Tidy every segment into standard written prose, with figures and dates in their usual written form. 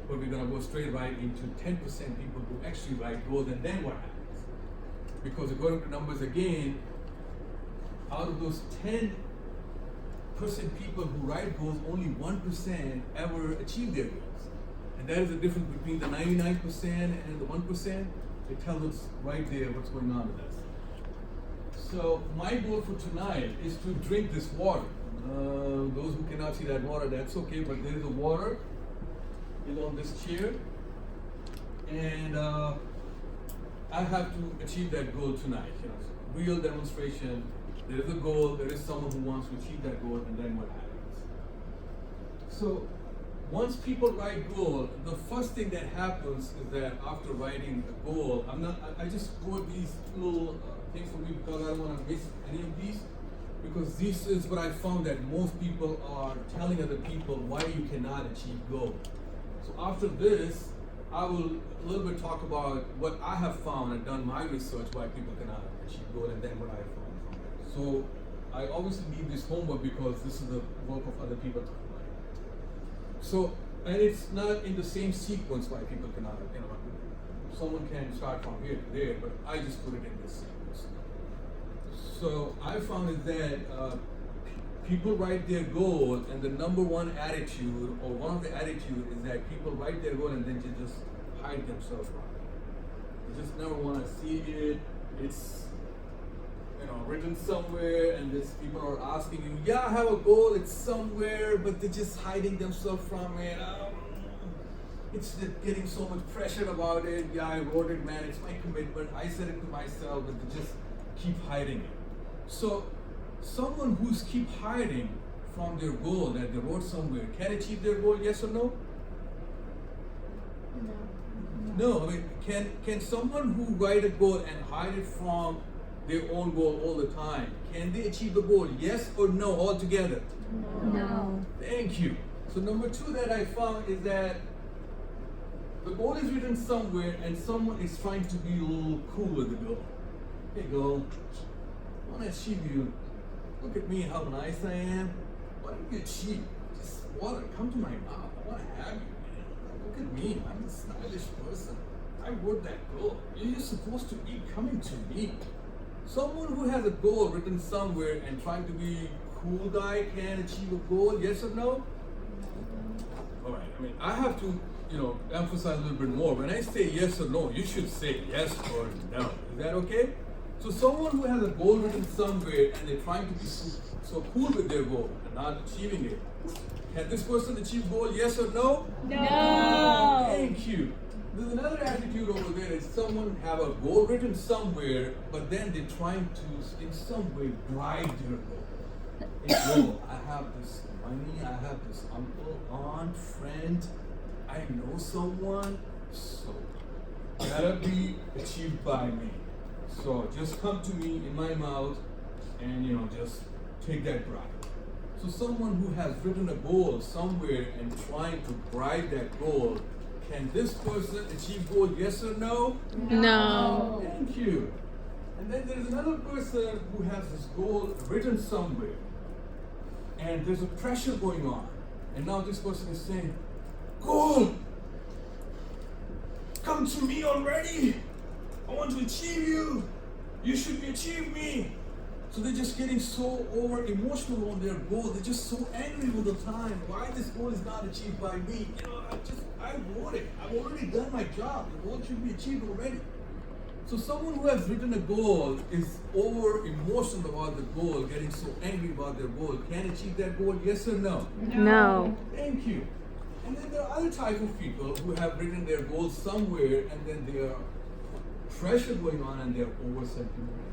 but we're going to go straight right into 10% people who actually write goals, and then what happens? Because according to numbers again, out of those 10% people who write goals, only 1% ever achieve their goals. And that is the difference between the 99% and the 1%. It tells us right there what's going on with us. So my goal for tonight is to drink this water. Those who cannot see that water, that's okay, but there is a water on this chair, and I have to achieve that goal tonight. Real demonstration. There is a goal, there is someone who wants to achieve that goal, and then what happens? So once people write goal, the first thing that happens is that after writing a goal, I just wrote these little things for me because I don't want to miss any of these, because this is what I found that most people are telling other people why you cannot achieve goal. So after this, I will a little bit talk about what I have found and done my research why people cannot achieve goal, and then what I found from it. So I obviously need this homework because this is the work of other people. So, and it's not in the same sequence why people cannot, someone can start from here to there, but I just put it in this sequence. So I found is that people write their goal, and the number one attitude, or one of the attitudes, is that people write their goal and then they just hide themselves from it. They just never want to see it. It's written somewhere, and this people are asking you, yeah, I have a goal, it's somewhere, but they're just hiding themselves from it. It's getting so much pressure about it. Yeah, I wrote it, man, it's my commitment. I said it to myself, but they just keep hiding it. So someone who's keep hiding from their goal that they wrote somewhere can achieve their goal, yes or no? No. I mean, can someone who write a goal and hide it from their own goal all the time, can they achieve the goal, yes or no, altogether? No. Thank you. So number two that I found is that the goal is written somewhere and someone is trying to be a little cool with the goal. Hey goal, I want to achieve you. Look at me, how nice I am. Why don't you achieve? Just water, come to my mouth. I want to have you, man. Look at me, I'm a stylish person. I wrote that goal. You're supposed to be coming to me. Someone who has a goal written somewhere and trying to be cool guy can achieve a goal, yes or no? All right, I mean, I have to, emphasize a little bit more. When I say yes or no, you should say yes or no. Is that okay? So someone who has a goal written somewhere and they're trying to be so cool with their goal and not achieving it, can this person achieve goal, yes or no? No. Thank you. There's another attitude over there is someone have a goal written somewhere, but then they're trying to, in some way, bribe their goal. It's goal. I have this money, I have this uncle, aunt, friend, I know someone, so gotta be achieved by me. So just come to me in my mouth and just take that bribe. So someone who has written a goal somewhere and trying to bribe that goal, can this person achieve goal, yes or no? No. Thank you. And then there's another person who has this goal written somewhere, and there's a pressure going on. And now this person is saying, goal, come to me already. I want to achieve you. You should achieve me. So they're just getting so over emotional on their goal. They're just so angry all the time. Why this goal is not achieved by me? I wrote it. I've already done my job. The goal should be achieved already. So someone who has written a goal is over emotional about the goal, getting so angry about their goal. Can achieve that goal, yes or no? No. Thank you. And then there are other type of people who have written their goals somewhere, and then there are pressure going on and they're over sentimental.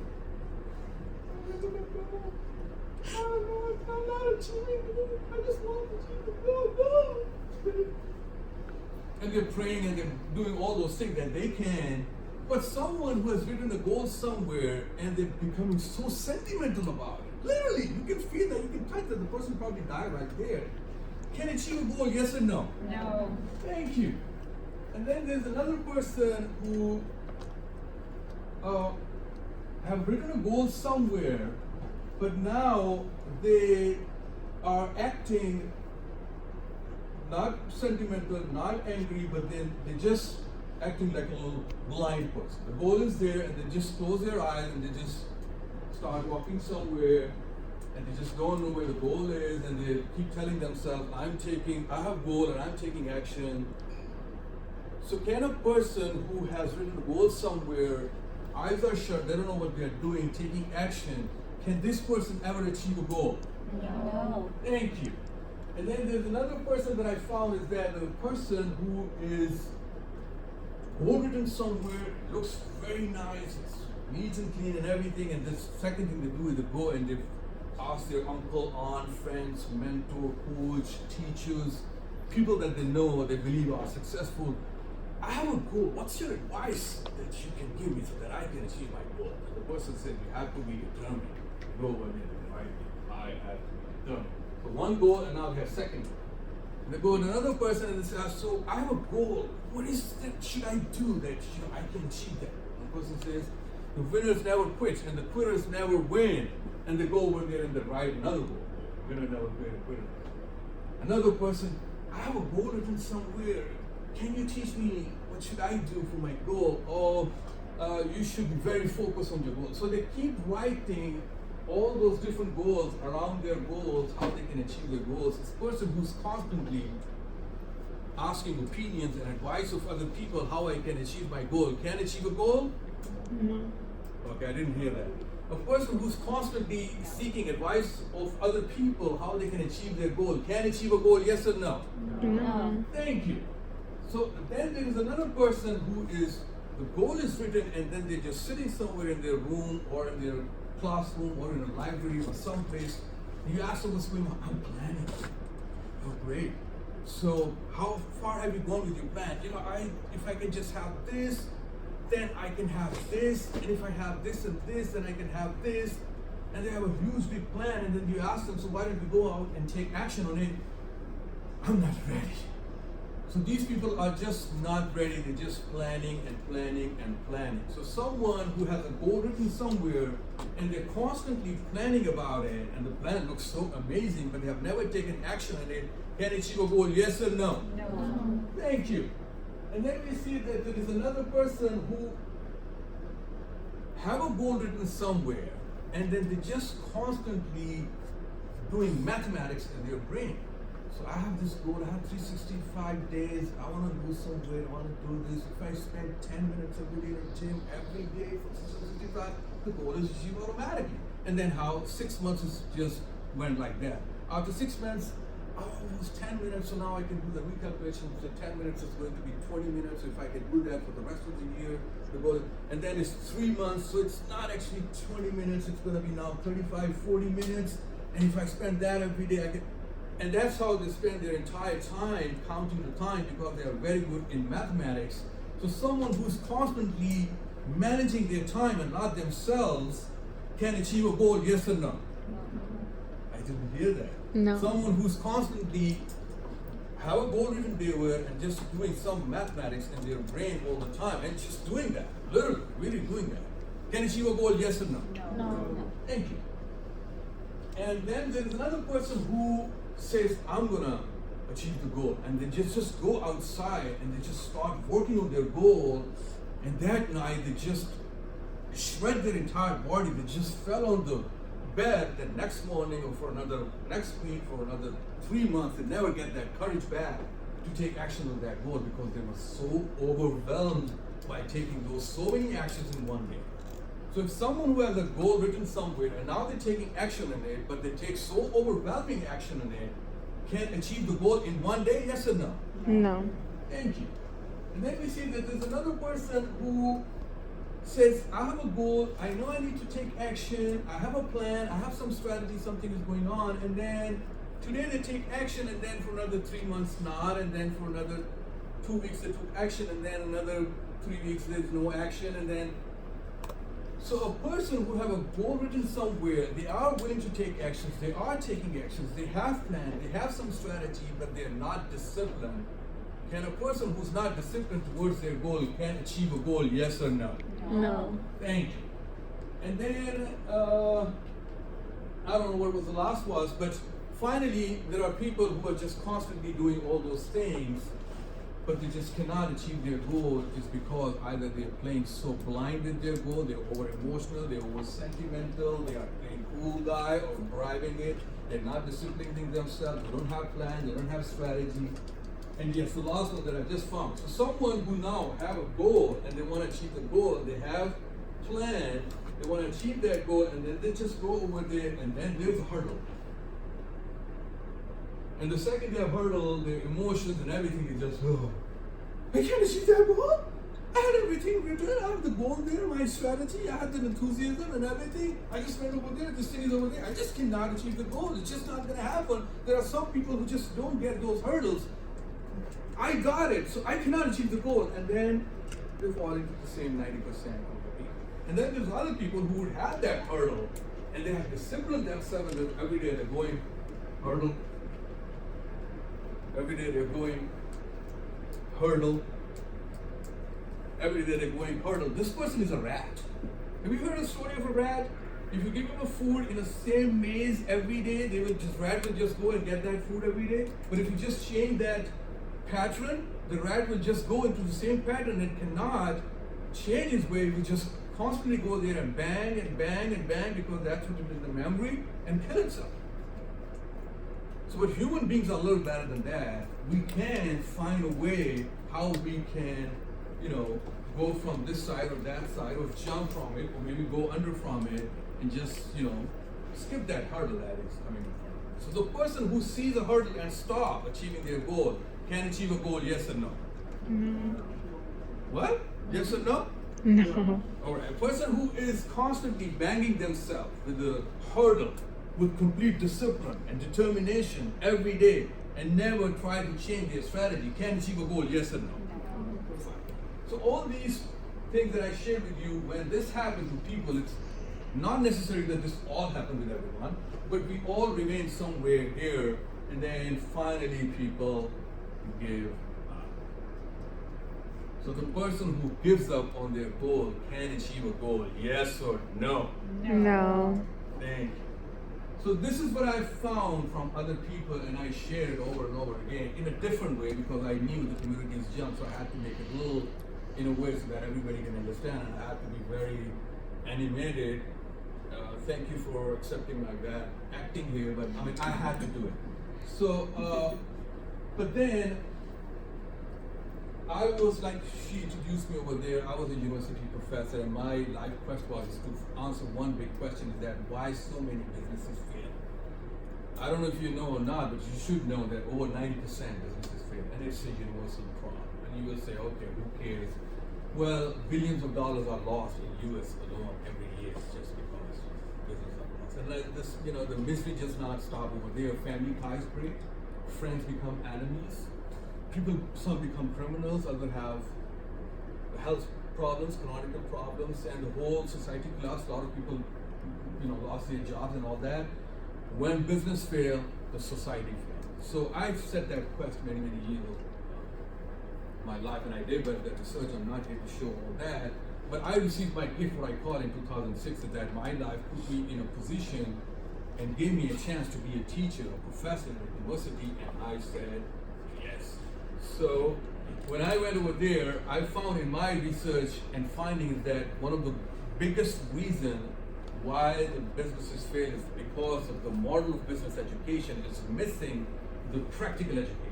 I'm not achieving it. I just want to achieve the goal. No. And they're praying and they're doing all those things that they can. But someone who has written a goal somewhere and they're becoming so sentimental about it. Literally, you can feel that, you can touch that the person probably died right there. Can achieve a goal, yes or no? No. Thank you. And then there's another person who have written a goal somewhere, but now they are acting not sentimental, not angry, but then they're just acting like a little blind person. The goal is there, and they just close their eyes and they just start walking somewhere, and they just don't know where the goal is, and they keep telling themselves, I have goal and I'm taking action. So can a person who has written a goal somewhere, eyes are shut, they don't know what they're doing, taking action, can this person ever achieve a goal? No. Thank you. And then there's another person that I found is that the person who is goal written somewhere, looks very nice, it's neat and clean and everything, and the second thing they do is they go and they ask their uncle, aunt, friends, mentor, coach, teachers, people that they know, they believe are successful. I have a goal. What's your advice that you can give me so that I can achieve my goal? And the person said, you have to be determined. Go over there, right? I have to be determined. So one goal, and now they have second goal. And they go to another person and they say, so I have a goal. What is that should I do that I can achieve that? And the person says, the winners never quit and the quitters never win. And they go over there and they write another goal. Winner never quit, quitter. Another person, I have a goal written somewhere. Can you teach me what should I do for my goal? Or you should be very focused on your goal. So they keep writing all those different goals around their goals, how they can achieve their goals. This person who's constantly asking opinions and advice of other people how I can achieve my goal. Can achieve a goal? No. Okay, I didn't hear that. A person who's constantly seeking advice of other people how they can achieve their goal. Can achieve a goal, yes or no? No. Thank you. So then there is another person who is, the goal is written and then they're just sitting somewhere in their room or in their classroom or in a library or someplace. And you ask them what's going on. I'm planning. Oh, great. So how far have you gone with your plan? If I can just have this, then I can have this, and if I have this and this, then I can have this. And they have a huge big plan, and then you ask them, so why don't we go out and take action on it? I'm not ready. So these people are just not ready, they're just planning and planning and planning. So someone who has a goal written somewhere and they're constantly planning about it, and the plan looks so amazing, but they have never taken action on it, can achieve a goal, yes or no? No. Thank you. And then we see that there is another person who have a goal written somewhere, and then they're just constantly doing mathematics in their brain. So I have this goal, I have 365 days, I want to lose some weight, I want to do this. If I spend 10 minutes every day in the gym, every day for 365, the goal is achieved automatically. And then how 6 months is just went like that. After 6 months, oh, it was 10 minutes, so now I can do the recalculation. So 10 minutes is going to be 20 minutes. So if I can do that for the rest of the year, the goal, and then it's 3 months, so it's not actually 20 minutes, it's going to be now 35, 40 minutes. And if I spend that every day, I can. And that's how they spend their entire time counting the time, because they are very good in mathematics. So someone who's constantly managing their time and not themselves can achieve a goal, yes or no? I didn't hear that. No. Someone who's constantly have a goal written there and just doing some mathematics in their brain all the time and just doing that, literally, really doing that, can achieve a goal, yes or no? No. Thank you. And then there is another person who says, I'm gonna achieve the goal, and they just go outside and they just start working on their goal, and that night they just shred their entire body. They just fell on the bed the next morning or for another next week for another 3 months. They never get that courage back to take action on that goal because they were so overwhelmed by taking those so many actions in one day. So if someone who has a goal written somewhere and now they're taking action on it, but they take so overwhelming action on it, can achieve the goal in one day, yes or no? No. Thank you. And then we see that there's another person who says, I have a goal, I know I need to take action, I have a plan, I have some strategy, something is going on, and then today they take action, and then for another 3 months not, and then for another 2 weeks they took action, and then another 3 weeks there's no action, and then so a person who have a goal written somewhere, they are willing to take actions, they are taking actions, they have planned, they have some strategy, but they're not disciplined. Can a person who's not disciplined towards their goal can achieve a goal, yes or no? No. Thank you. And then, I don't know what was the last was, but finally, there are people who are just constantly doing all those things, but they just cannot achieve their goal is because either they're playing so blind with their goal, they're over emotional, they're over sentimental, they are playing cool guy or bribing it, they're not disciplining themselves, they don't have plan, they don't have strategy. And yes, the last one that I just found. So someone who now have a goal and they want to achieve the goal, they have plan, they want to achieve that goal, and then they just go over there and then there's a hurdle. And the second they have hurdle, their emotions and everything is just, oh, I can't achieve that goal. I had everything written, I have the goal there, my strategy, I had the enthusiasm and everything. I just went over there, this thing is over there. I just cannot achieve the goal. It's just not going to happen. There are some people who just don't get those hurdles. I got it, so I cannot achieve the goal. And then they fall into the same 90% of the people. And then there's other people who would have that hurdle and they have disciplined themselves and every day they're going hurdle. Every day they're going hurdle. Every day they're going hurdle. This person is a rat. Have you heard a story of a rat? If you give him a food in the same maze every day, rat will just go and get that food every day. But if you just change that pattern, the rat will just go into the same pattern and cannot change his way. He will just constantly go there and bang and bang and bang because that's what it is in the memory and kill itself. So, but human beings are a little better than that. We can find a way how we can, go from this side or that side or jump from it or maybe go under from it and just, skip that hurdle that is coming in front of us. So the person who sees a hurdle and stop achieving their goal can achieve a goal, yes or no? No. What? Yes or no? No. Alright, a person who is constantly banging themselves with the hurdle with complete discipline and determination every day and never try to change their strategy can achieve a goal, yes or no? So all these things that I shared with you, when this happens to people, it's not necessary that this all happens with everyone, but we all remain somewhere here, and then finally people give up. So the person who gives up on their goal can achieve a goal, yes or no? No. Thank you. So this is what I found from other people, and I shared it over and over again in a different way because I knew the community is young, so I had to make it a little in a way so that everybody can understand, and I had to be very animated. Thank you for accepting my bad acting here, but I had to do it. So, but then I was like, she introduced me over there. I was a university professor, and my life quest was to answer one big question: is that why so many businesses fail? I don't know if you know or not, but you should know that over 90% businesses fail, and it's a universal problem. And you will say, okay, who cares? Well, billions of dollars are lost in US alone every year just because businesses are lost. And like this, the misery does not stop over there. Family ties break, friends become enemies. Some become criminals, others have health problems, chronic problems, and the whole society lost. A lot of people, lost their jobs and all that. When business fail, the society fails. So I've set that quest many years ago, my life, and I did but that research. I'm not here to show all that. But I received my gift, what I call in 2006, is that my life put me in a position and gave me a chance to be a teacher, a professor at a university, and I said yes. So when I went over there, I found in my research and findings that one of the biggest reasons why the businesses fail is because of the model of business education is missing the practical education.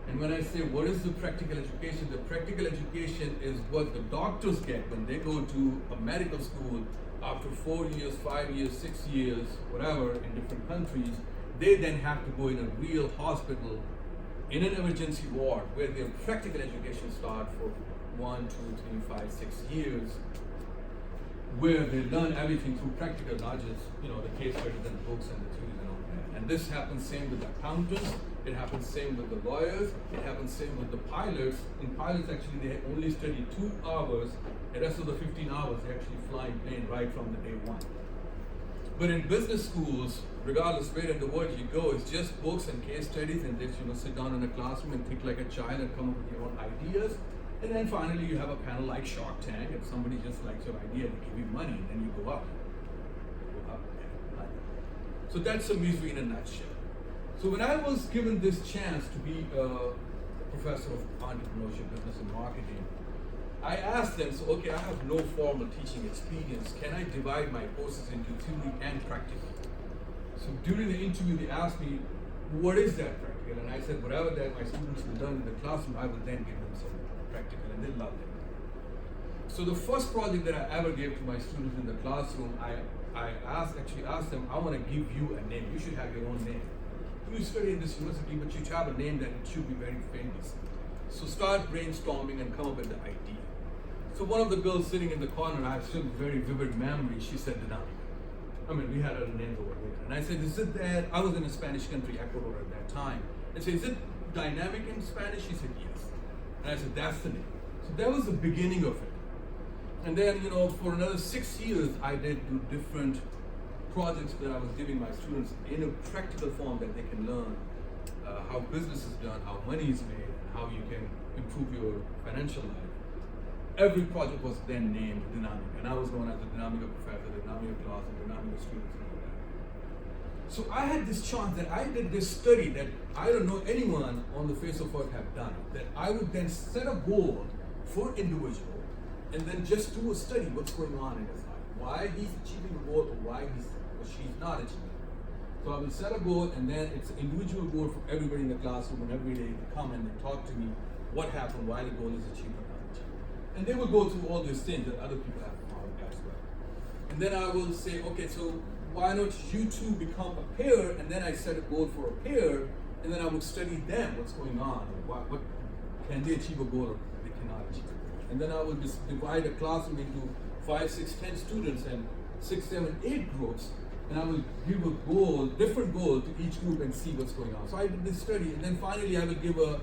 And when I say what is the practical education is what the doctors get when they go to a medical school after 4 years, 5 years, 6 years, whatever, in different countries. They then have to go in a real hospital in an emergency ward where their practical education starts for 1, 2, 3, 5, 6 years, where they learn everything through practical, not just the case studies and books and the theories and all that. And this happens same with accountants. It happens same with the lawyers. It happens same with the pilots. In pilots, actually, they only study 2 hours. The rest of the 15 hours, they actually fly in plane right from the day one. But in business schools, regardless where in the world you go, it's just books and case studies, and just sit down in a classroom and think like a child and come up with your own ideas. And then finally, you have a panel like Shark Tank, and somebody just likes your idea, they give you money, and then you go up. So that's a misery in a nutshell. So when I was given this chance to be a professor of entrepreneurship, business and marketing, I asked them, so okay, I have no formal teaching experience. Can I divide my courses into theory and practical? So during the interview, they asked me, what is that practical? And I said, whatever that my students will learn in the classroom, I will then give them some practical, and they loved it. So the first project that I ever gave to my students in the classroom, I actually asked them, I want to give you a name. You should have your own name. You study in this university, but you should have a name that it should be very famous. So start brainstorming and come up with the idea. So one of the girls sitting in the corner, I have still very vivid memory, she said DINAMIKA. I mean, we had other names over there. And I said, is it that, I was in a Spanish country, Ecuador at that time. I said, is it dynamic in Spanish? She said, yes. And I said, that's the name. So that was the beginning of it. And then, for another 6 years, I did do different projects that I was giving my students in a practical form that they can learn how business is done, how money is made, and how you can improve your financial life. Every project was then named DINAMIKA, and I was known as the DINAMIKA Professor, the DINAMIKA Class, and the DINAMIKA students and all that. So I had this chance that I did this study that I don't know anyone on the face of earth have done, that I would then set a goal for individual and then just do a study what's going on in his life, why he's achieving a goal or why he's or she's not achieving it. So I will set a goal, and then it's an individual goal for everybody in the classroom, and every day they come and they talk to me what happened, why the goal is achieved or not achieved. And they will go through all these things that other people have found as well. And then I will say, okay, so why don't you two become a pair, and then I set a goal for a pair, and then I would study them, what's going on, what can they achieve a goal or they cannot achieve a goal. And then I will just divide a classroom into 5, 6, 10 students and 6, 7, 8 groups, and I will give a goal, different goal to each group and see what's going on. So I did this study, and then finally I will give the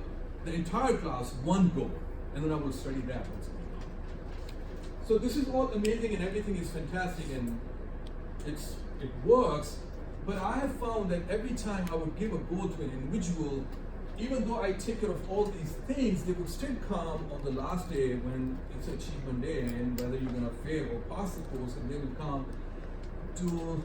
entire class one goal, and then I will study that what's going on. So this is all amazing, and everything is fantastic, and it works. But I have found that every time I would give a goal to an individual, even though I take care of all these things, they would still come on the last day when it's achievement day, and whether you're gonna fail or pass the course, and they will come to,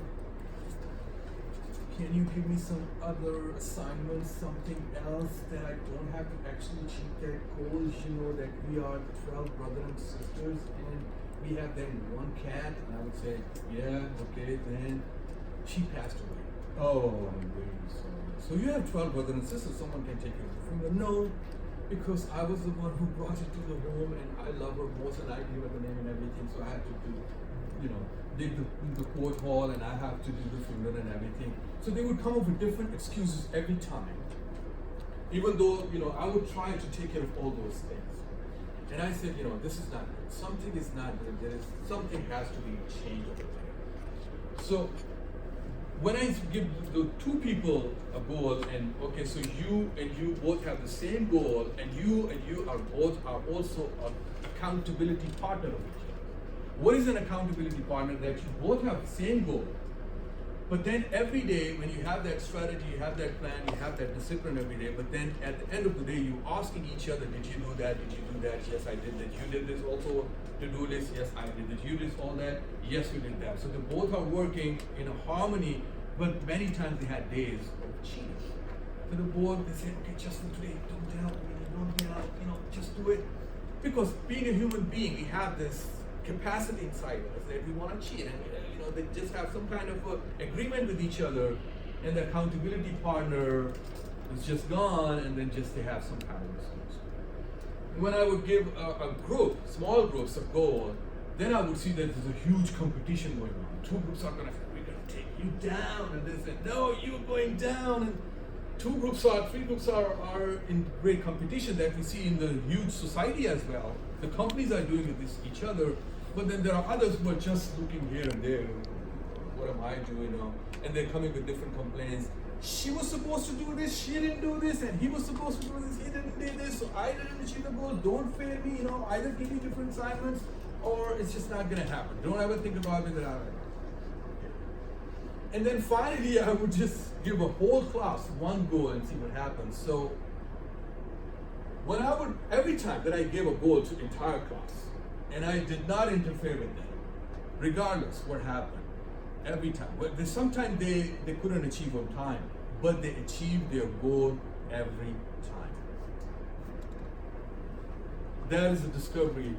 can you give me some other assignments, something else that I don't have to actually achieve that goal? You know that we are 12 brothers and sisters, and we have then one cat, and I would say, yeah, okay, then she passed away. Oh, I'm very sorry. So you have 12 brothers and sisters, someone can take care of the funeral? No, because I was the one who brought it to the home, and I love her most, and I gave her the name and everything, so I had to do, dig the court hall, and I have to do the funeral and everything. So they would come up with different excuses every time, even though, I would try to take care of all those things. And I said, this is not good. Something is not good. Something has to be changed over there. So when I give the two people a goal, and okay, so you and you both have the same goal, and you are also an accountability partner of each other. What is an accountability partner? That you both have the same goal, but then every day when you have that strategy, you have that plan, you have that discipline every day, but then at the end of the day, you're asking each other, did you do that? Did you do that? Yes, I did that. You did this also, to-do list? Yes, I did it. You did all that? Yes, we did that. So they both are working in a harmony, but many times they had days of cheating. So the board, they say, okay, just for today, don't get out, just do it. Because being a human being, we have this capacity inside us that we want to cheat, and they just have some kind of agreement with each other, and the accountability partner is just gone, and then just they have some kind of excuse. When I would give a group, small groups, a goal, then I would see that there's a huge competition going on. Two groups are gonna take you down, and they say, no, you're going down, and three groups are in great competition that we see in the huge society as well. The companies are doing it with each other, but then there are others who are just looking here and there. What am I doing now? And they're coming with different complaints. She was supposed to do this, she didn't do this, and he was supposed to do this, he didn't do this, so I didn't achieve the goal. Don't fail me, either give me different assignments, or it's just not gonna happen. Don't ever think about it that I. And then finally, I would just give a whole class one goal and see what happens. So every time that I gave a goal to the entire class, and I did not interfere with them, regardless what happened, every time. Sometimes they couldn't achieve on time, but they achieve their goal every time. That is a discovery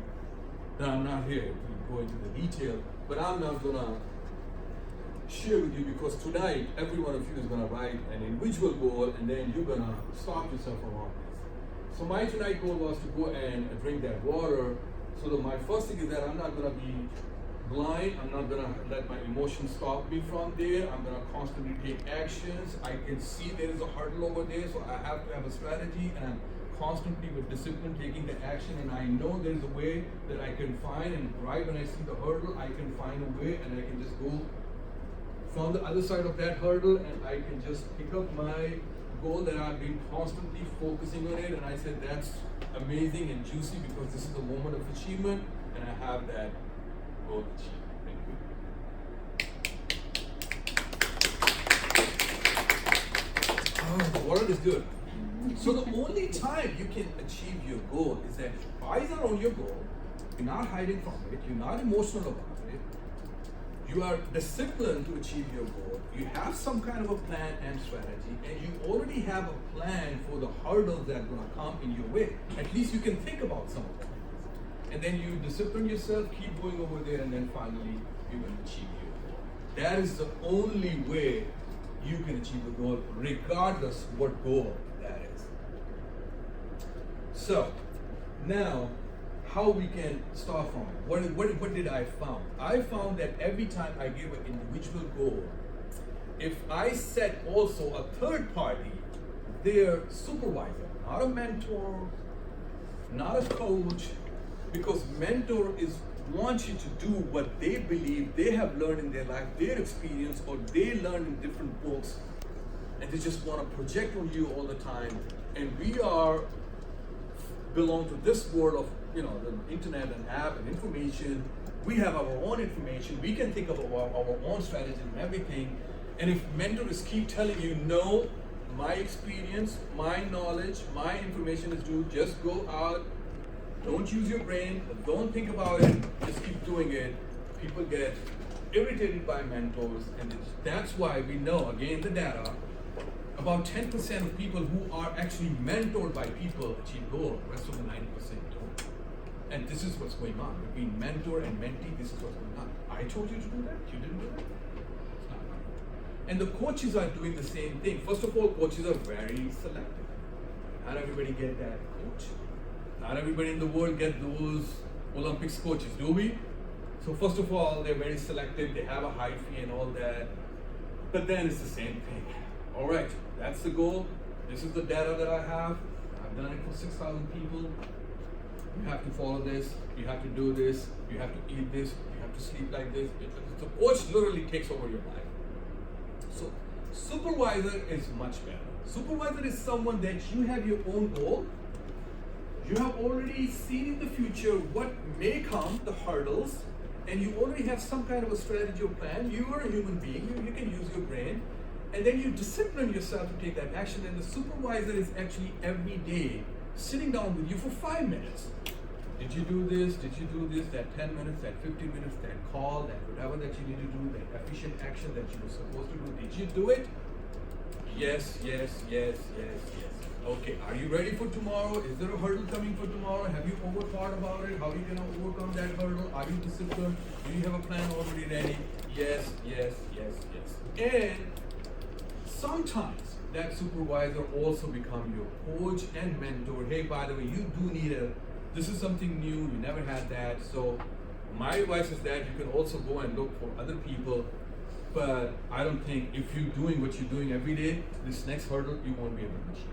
that I'm not here to go into the detail, but I'm not gonna share with you because tonight every one of you is gonna write an individual goal and then you're gonna stop yourself from all this. So my tonight goal was to go and drink that water. So that my first thing is that I'm not gonna be blind. I'm not gonna let my emotions stop me from there. I'm gonna constantly take actions. I can see there is a hurdle over there, so I have to have a strategy, and I'm constantly with discipline taking the action, and I know there's a way that I can find, and right when I see the hurdle, I can find a way and I can just go from the other side of that hurdle and I can just pick up my goal that I've been constantly focusing on it, and I said that's amazing and juicy because this is the moment of achievement, and I have that goal achieved. Thank you. Oh, the water is good. So the only time you can achieve your goal is that eyes are on your goal, you're not hiding from it, you're not emotional about it, you are disciplined to achieve your goal, you have some kind of a plan and strategy, and you already have a plan for the hurdles that are going to come in your way. At least you can think about some of them. And then you discipline yourself, keep going over there, and then finally you will achieve your goal. That is the only way you can achieve the goal, regardless what goal that is. So, now, how we can start from it. What did I found? I found that every time I give an individual goal, if I set also a third party, their supervisor, not a mentor, not a coach, because mentor wants you to do what they believe they have learned in their life, their experience, or they learned in different books, and they just want to project on you all the time. And we belong to this world of the internet and app and information. We have our own information. We can think of our own strategy and everything. And if mentors keep telling you, no, my experience, my knowledge, my information is true, just go out, don't use your brain, don't think about it, just keep doing it. People get irritated by mentors, and that's why we know, again, the data, about 10% of people who are actually mentored by people achieve goal, the rest of the 90% don't. And this is what's going on. Between mentor and mentee, this is what's going on. I told you to do that, you didn't do that. It's not right. And the coaches are doing the same thing. First of all, coaches are very selective. Not everybody get that coach. Not everybody in the world get those Olympics coaches, do we? So first of all, they're very selective, they have a high fee and all that. But then it's the same thing. All right, that's the goal. This is the data that I have. I've done it for 6,000 people. You have to follow this, you have to do this, you have to eat this, you have to sleep like this. The coach literally takes over your life. So supervisor is much better. Supervisor is someone that you have your own goal. You have already seen in the future what may come, the hurdles, and you already have some kind of a strategy or plan. You are a human being, you can use your brain, and then you discipline yourself to take that action. And the supervisor is actually every day sitting down with you for 5 minutes. Did you do this? Did you do this? That 10 minutes, that 15 minutes, that call, that whatever that you need to do, that efficient action that you were supposed to do. Did you do it? Yes, yes, yes, yes, yes. Okay, are you ready for tomorrow? Is there a hurdle coming for tomorrow? Have you overthought about it? How are you going to overcome that hurdle? Are you disciplined? Do you have a plan already ready? Yes, yes, yes, yes. And sometimes that supervisor also become your coach and mentor. Hey, by the way, you do need this is something new, you never had that. So my advice is that you can also go and look for other people. But I don't think if you're doing what you're doing every day, this next hurdle, you won't be able to achieve.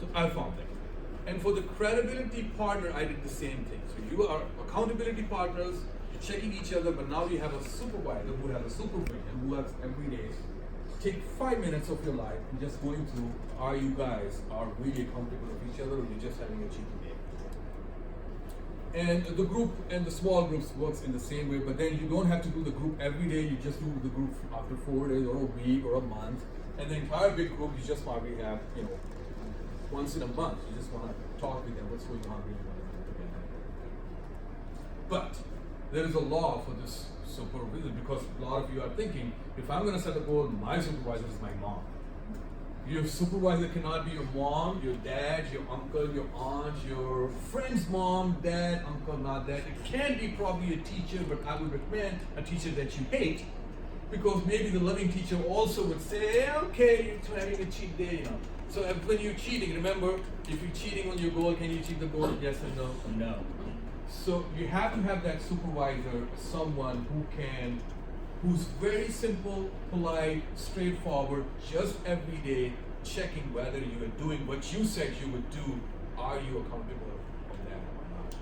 So I found that. And for the credibility partner, I did the same thing. So you are accountability partners, you're checking each other, but now you have a supervisor who has a supervision, who has every day. Take 5 minutes of your life and just going through, are you guys are really accountable of each other, or you're just having a cheating day? And the group and the small groups works in the same way, but then you don't have to do the group every day, you just do the group after 4 days or a week or a month. And the entire big group, you just probably have, once in a month, you just want to talk with them, what's going on, really want to do together. But there is a law for this supervision, because a lot of you are thinking, if I'm going to set a goal, my supervisor is my mom. Your supervisor cannot be your mom, your dad, your uncle, your aunt, your friend's mom, dad, uncle, not dad. It can be probably a teacher, but I would recommend a teacher that you hate, because maybe the loving teacher also would say, okay, you're having a cheat day, you know. So when you're cheating, remember, if you're cheating on your goal, can you achieve the goal? Yes or no? No. So you have to have that supervisor, someone who's very simple, polite, straightforward, just every day checking whether you are doing what you said you would do. Are you accountable for that or not?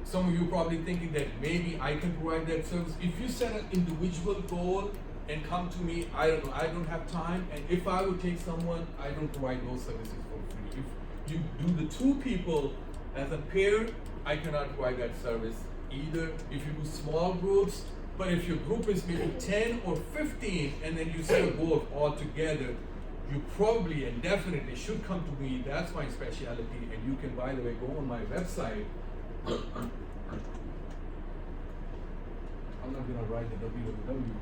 Some of you are probably thinking that maybe I can provide that service. If you set an individual goal and come to me, I don't know, I don't have time, and if I would take someone, I don't provide those services for free. If you do the two people as a pair, I cannot provide that service either. If you do small groups, but if your group is maybe 10 or 15 and then you set a goal all together, you probably and definitely should come to me. That's my specialty, and you can, by the way, go on my website. I'm not gonna write the www.